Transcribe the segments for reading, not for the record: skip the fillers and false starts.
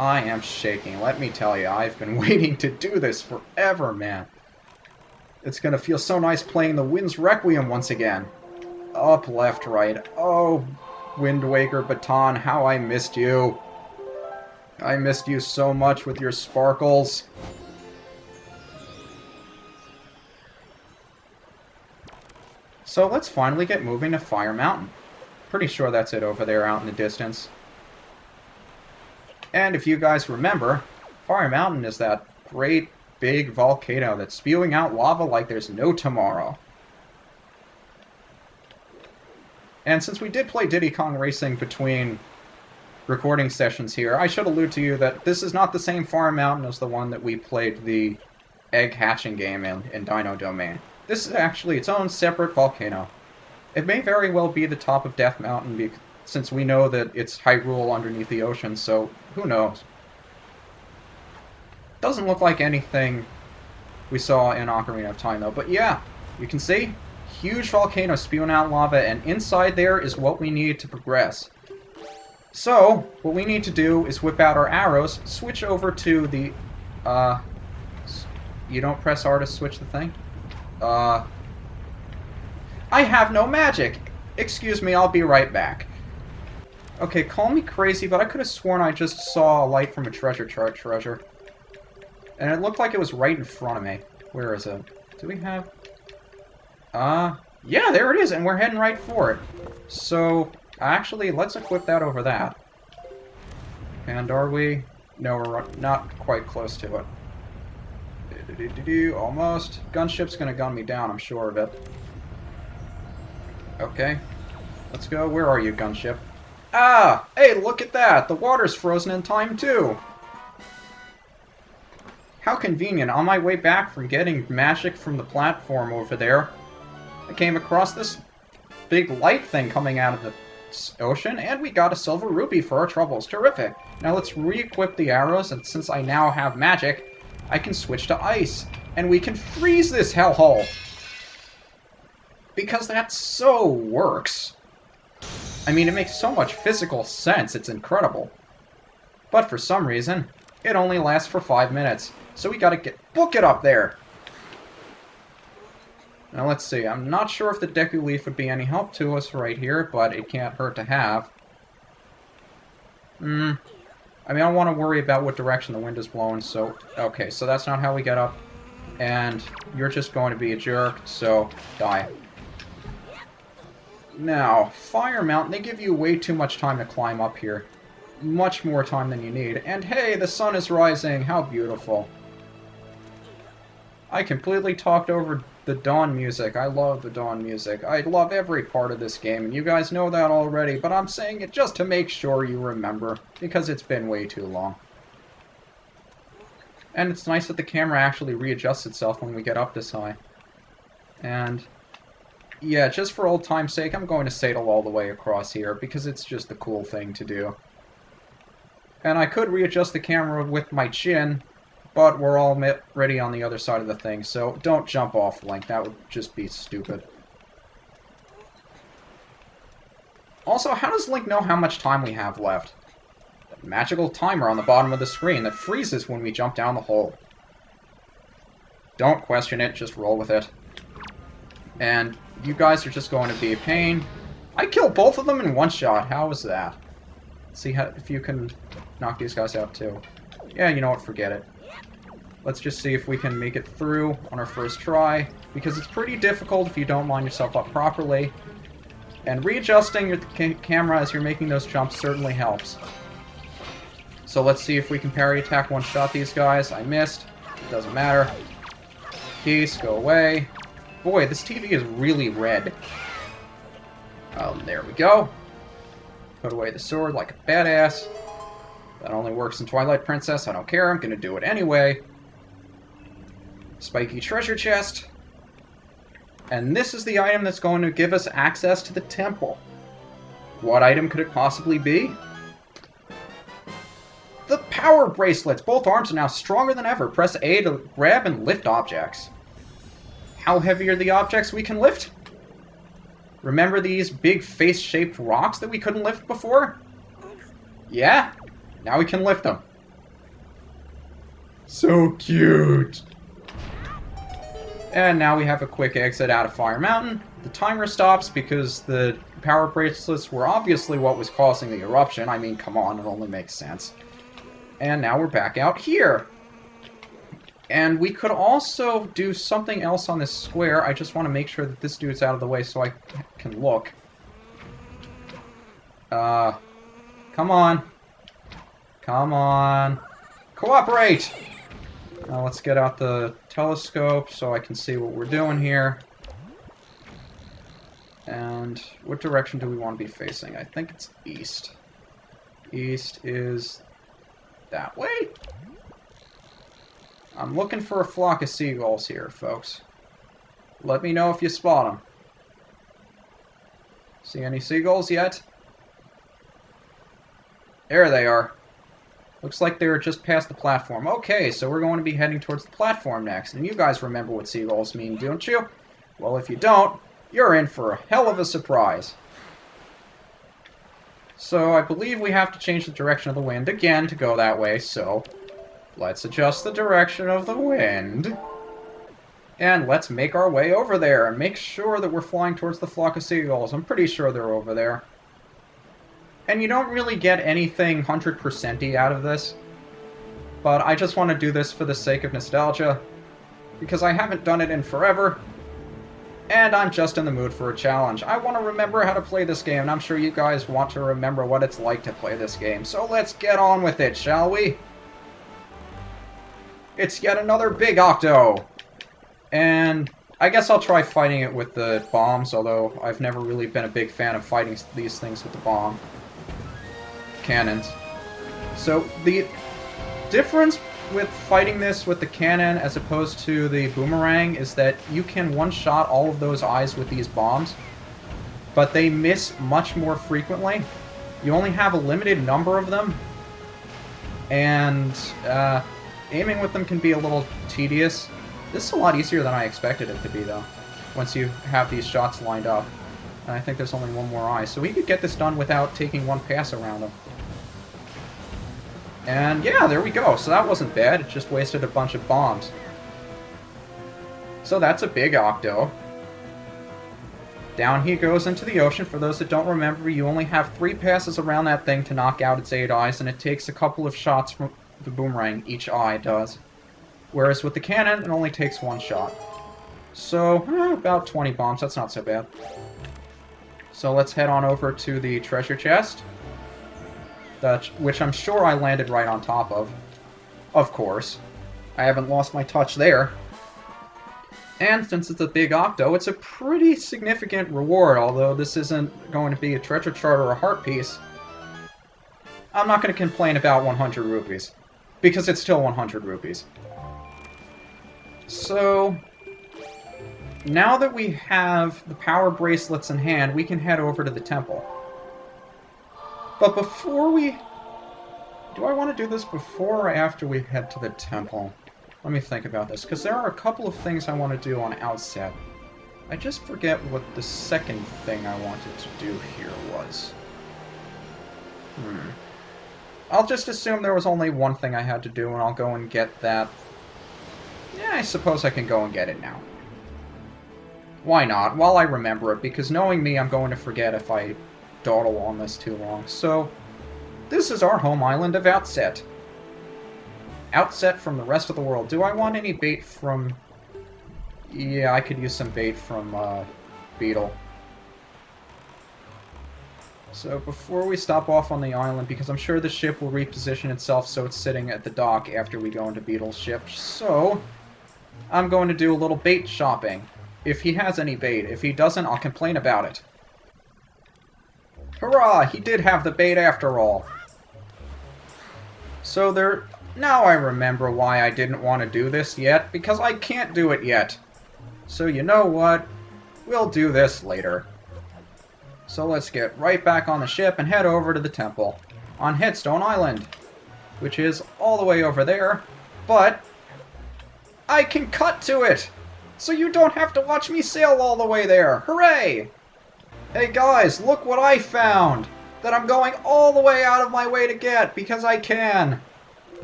I am shaking. Let me tell you, I've been waiting to do this forever, man. It's gonna feel so nice playing the Wind's Requiem once again. Up, left, right. Oh, Wind Waker Baton, how I missed you. I missed you so much with your sparkles. So let's finally get moving to Fire Mountain. Pretty sure that's it over there out in the distance. And if you guys remember, Fire Mountain is that great big volcano that's spewing out lava like there's no tomorrow. And since we did play Diddy Kong Racing between recording sessions here, I should allude to you that this is not the same Fire Mountain as the one that we played the egg hatching game in Dino Domain. This is actually its own separate volcano. It may very well be the top of Death Mountain, since we know that it's Hyrule underneath the ocean, so who knows. Doesn't look like anything we saw in Ocarina of Time, though. But yeah, you can see, huge volcano spewing out lava, and inside there is what we need to progress. So, what we need to do is whip out our arrows, switch over to the, you don't press R to switch the thing? I have no magic! Excuse me, I'll be right back. Okay, call me crazy, but I could have sworn I just saw a light from a treasure chart treasure. And it looked like it was right in front of me. Where is it? Do we have... yeah, there it is, and we're heading right for it. So, actually, let's equip that over that. And are we... No, we're not quite close to it. Almost. Gunship's gonna gun me down, I'm sure of it. Okay. Let's go. Where are you, Gunship? Ah! Hey, look at that! The water's frozen in time, too! How convenient. On my way back from getting magic from the platform over there, I came across this big light thing coming out of the ocean, and we got a silver rupee for our troubles. Terrific! Now let's re-equip the arrows, and since I now have magic, I can switch to ice, and we can freeze this hellhole! Because that so works. I mean, it makes so much physical sense, it's incredible. But for some reason, it only lasts for 5 minutes, so we gotta book it up there! Now let's see, I'm not sure if the Deku Leaf would be any help to us right here, but it can't hurt to have. I mean, I don't want to worry about what direction the wind is blowing, so... Okay, so that's not how we get up. And you're just going to be a jerk, so die. Now, Fire Mountain, they give you way too much time to climb up here. Much more time than you need. And hey, the sun is rising! How beautiful. I completely talked over the dawn music. I love the dawn music. I love every part of this game, and you guys know that already, but I'm saying it just to make sure you remember, because it's been way too long. And it's nice that the camera actually readjusts itself when we get up this high. And yeah, just for old time's sake, I'm going to saddle all the way across here, because it's just the cool thing to do. And I could readjust the camera with my chin, but we're already on the other side of the thing, so don't jump off, Link. That would just be stupid. Also, how does Link know how much time we have left? That magical timer on the bottom of the screen that freezes when we jump down the hole. Don't question it, just roll with it. And you guys are just going to be a pain. I killed both of them in one shot. How was that? See if you can knock these guys out too. Yeah, you know what, forget it. Let's just see if we can make it through on our first try, because it's pretty difficult if you don't line yourself up properly. And readjusting your camera as you're making those jumps certainly helps. So let's see if we can parry attack one-shot these guys. I missed. It doesn't matter. Peace, go away. Boy, this TV is really red. There we go. Put away the sword like a badass. That only works in Twilight Princess. I don't care. I'm gonna do it anyway. Spiky treasure chest. And this is the item that's going to give us access to the temple. What item could it possibly be? The power bracelets! Both arms are now stronger than ever. Press A to grab and lift objects. How heavy are the objects we can lift? Remember these big face-shaped rocks that we couldn't lift before? Yeah? Now we can lift them. So cute! And now we have a quick exit out of Fire Mountain. The timer stops because the power bracelets were obviously what was causing the eruption. I mean, come on, it only makes sense. And now we're back out here. And we could also do something else on this square. I just want to make sure that this dude's out of the way so I can look. Come on. Come on. Cooperate! Now let's get out the telescope so I can see what we're doing here. And what direction do we want to be facing? I think it's east. East is that way? I'm looking for a flock of seagulls here, folks. Let me know if you spot them. See any seagulls yet? There they are. Looks like they were just past the platform. Okay, so we're going to be heading towards the platform next. And you guys remember what seagulls mean, don't you? Well, if you don't, you're in for a hell of a surprise. So I believe we have to change the direction of the wind again to go that way, so let's adjust the direction of the wind. And let's make our way over there and make sure that we're flying towards the flock of seagulls. I'm pretty sure they're over there. And you don't really get anything 100%y out of this, but I just want to do this for the sake of nostalgia, because I haven't done it in forever, and I'm just in the mood for a challenge. I want to remember how to play this game, and I'm sure you guys want to remember what it's like to play this game, so let's get on with it, shall we? It's yet another Big Octo! And I guess I'll try fighting it with the bombs, although I've never really been a big fan of fighting these things with the bomb cannons. So the difference with fighting this with the cannon as opposed to the boomerang is that you can one-shot all of those eyes with these bombs, but they miss much more frequently. You only have a limited number of them, and aiming with them can be a little tedious. This is a lot easier than I expected it to be, though, once you have these shots lined up. And I think there's only one more eye, so we could get this done without taking one pass around them. And yeah, there we go. So that wasn't bad. It just wasted a bunch of bombs. So that's a Big Octo. Down he goes into the ocean. For those that don't remember, you only have 3 passes around that thing to knock out its 8 eyes, and it takes a couple of shots from the boomerang, each eye does. Whereas with the cannon, it only takes 1 shot. So, about 20 bombs. That's not so bad. So let's head on over to the treasure chest, which I'm sure I landed right on top of. Of course. I haven't lost my touch there. And since it's a Big Octo, it's a pretty significant reward, although this isn't going to be a treasure chart or a heart piece. I'm not going to complain about 100 rupees, because it's still 100 rupees. So, now that we have the power bracelets in hand, we can head over to the temple. But before we... Do I want to do this before or after we head to the temple? Let me think about this, because there are a couple of things I want to do on outset. I just forget what the second thing I wanted to do here was. I'll just assume there was only one thing I had to do, and I'll go and get that. Yeah, I suppose I can go and get it now. Why not? While I remember it, because knowing me, I'm going to forget if I dawdle on this too long. So, this is our home island of Outset. Outset from the rest of the world. Do I want any bait from... Yeah, I could use some bait from Beetle. So before we stop off on the island, because I'm sure the ship will reposition itself so it's sitting at the dock after we go into Beetle's ship, so I'm going to do a little bait shopping. If he has any bait. If he doesn't, I'll complain about it. Hurrah! He did have the bait after all. So there... Now I remember why I didn't want to do this yet, because I can't do it yet. So you know what? We'll do this later. So let's get right back on the ship and head over to the temple on Headstone Island, which is all the way over there, but I can cut to it, so you don't have to watch me sail all the way there. Hooray! Hey guys, look what I found, that I'm going all the way out of my way to get, because I can.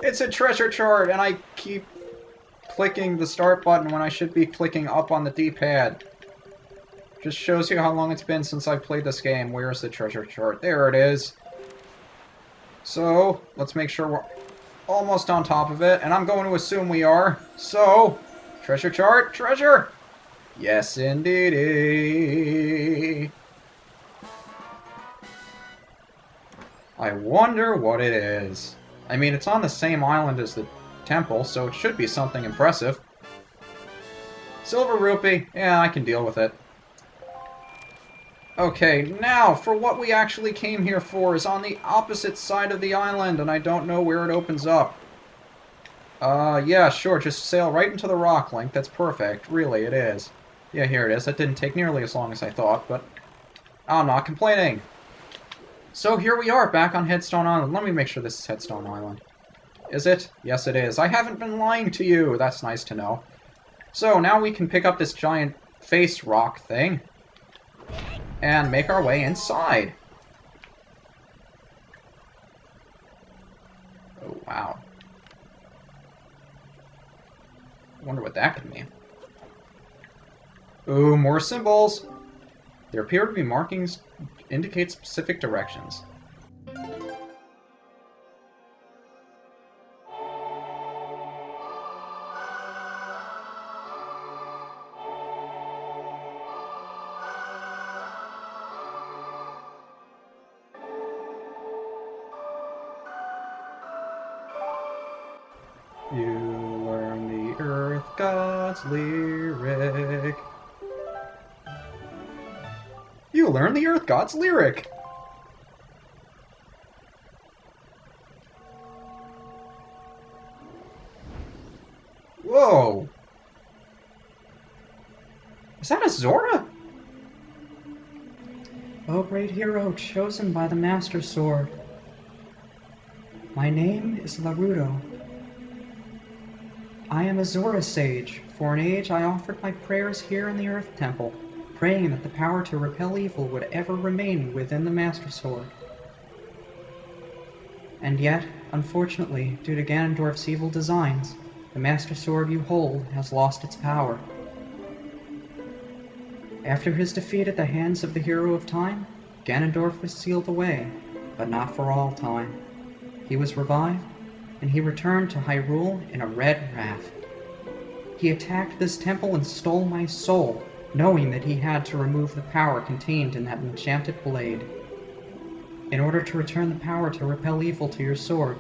It's a treasure chart, and I keep clicking the start button when I should be clicking up on the D-pad. Just shows you how long it's been since I played this game. Where's the treasure chart? There it is. So, let's make sure we're almost on top of it, and I'm going to assume we are. So, treasure chart, treasure! Yes, indeedy. I wonder what it is. I mean, it's on the same island as the temple, so it should be something impressive. Silver rupee. Yeah, I can deal with it. Okay, now, for what we actually came here for is on the opposite side of the island, and I don't know where it opens up. Yeah, sure, just sail right into the rock, Link. That's perfect. Really, it is. Yeah, here it is. That didn't take nearly as long as I thought, but I'm not complaining. So here we are, back on Headstone Island. Let me make sure this is Headstone Island. Is it? Yes, it is. I haven't been lying to you. That's nice to know. So, now we can pick up this giant face rock thing and make our way inside. Oh, wow. Wonder what that could mean. Ooh, more symbols! There appear to be markings indicate specific directions. You learn the Earth God's lyric. You learn the Earth God's lyric! Whoa! Is that a Zora? O great hero chosen by the Master Sword. My name is Laruto. I am a Zora sage. For an age I offered my prayers here in the Earth Temple, praying that the power to repel evil would ever remain within the Master Sword. And yet, unfortunately, due to Ganondorf's evil designs, the Master Sword you hold has lost its power. After his defeat at the hands of the Hero of Time, Ganondorf was sealed away, but not for all time. He was revived, and he returned to Hyrule in a red wrath. He attacked this temple and stole my soul, knowing that he had to remove the power contained in that enchanted blade. In order to return the power to repel evil to your sword,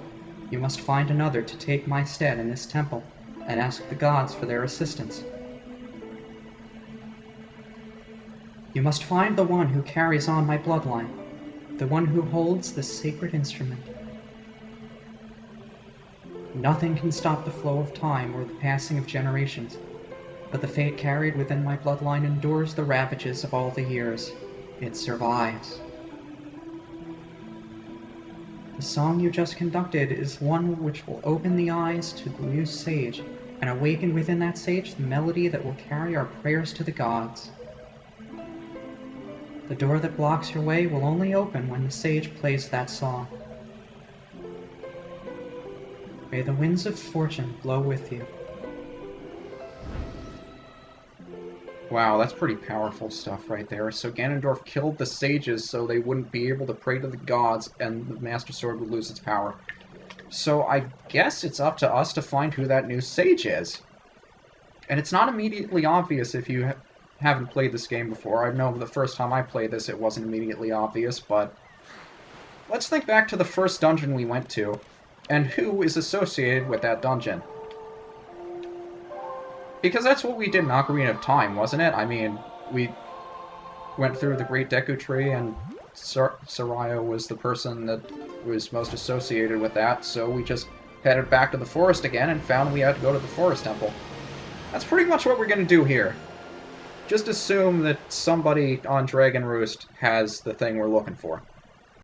you must find another to take my stead in this temple, and ask the gods for their assistance. You must find the one who carries on my bloodline, the one who holds the sacred instrument. Nothing can stop the flow of time or the passing of generations, but the fate carried within my bloodline endures the ravages of all the years. It survives. The song you just conducted is one which will open the eyes to the new sage, and awaken within that sage the melody that will carry our prayers to the gods. The door that blocks your way will only open when the sage plays that song. May the winds of fortune blow with you. Wow, that's pretty powerful stuff right there. So Ganondorf killed the sages so they wouldn't be able to pray to the gods, and the Master Sword would lose its power. So I guess it's up to us to find who that new sage is. And it's not immediately obvious if you haven't played this game before. I know the first time I played this it wasn't immediately obvious, but let's think back to the first dungeon we went to, and who is associated with that dungeon. Because that's what we did in Ocarina of Time, wasn't it? I mean, we went through the Great Deku Tree, and Soraya was the person that was most associated with that, so we just headed back to the forest again and found we had to go to the Forest Temple. That's pretty much what we're going to do here. Just assume that somebody on Dragon Roost has the thing we're looking for.